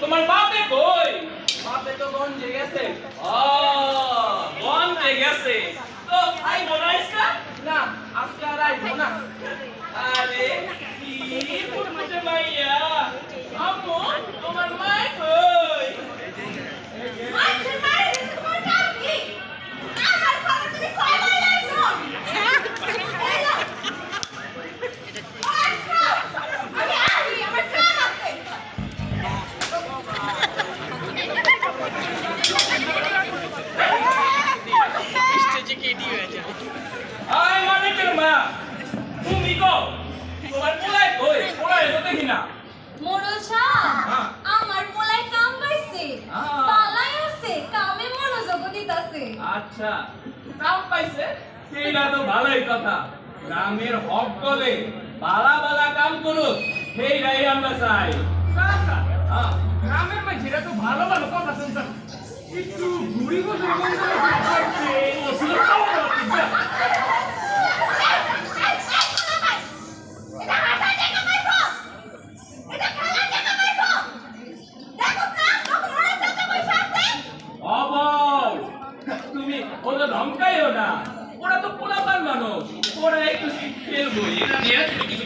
তোমার বাপে কই? বাপে তো গঞ্জে গেছে। গঞ্জে গেছে তো আইবো না আজকে? না, আজকে আর আইবো না। আরে কি ফুটফুটে মাইয়া, আম্মু তোমার মা কই? আয় মানিকের মা, তুমি গো, তোমার পোলাই কই? পোলাই তো দেখি না। মোড়ল সাহেব, আমার পোলাই কাম পাইছে, পালাই আছে, কামে মনোযোগ দিতাছে। আচ্ছা, কাম পাইছে, সেইটা তো ভালোই কথা। গ্রামের হক বলে বালা বালা কাম করুক, সেইটাই আমরা চাই। গ্রামের মাঝিরা তো ভালো ভালো কথা শুনছে, একটু ঘুরি বসে তুমি ওটা ধমকাইও না, ওরা তো পোলাপান মানুষ, ওরা একটু খেলবো, এটা নিয়ে কিছু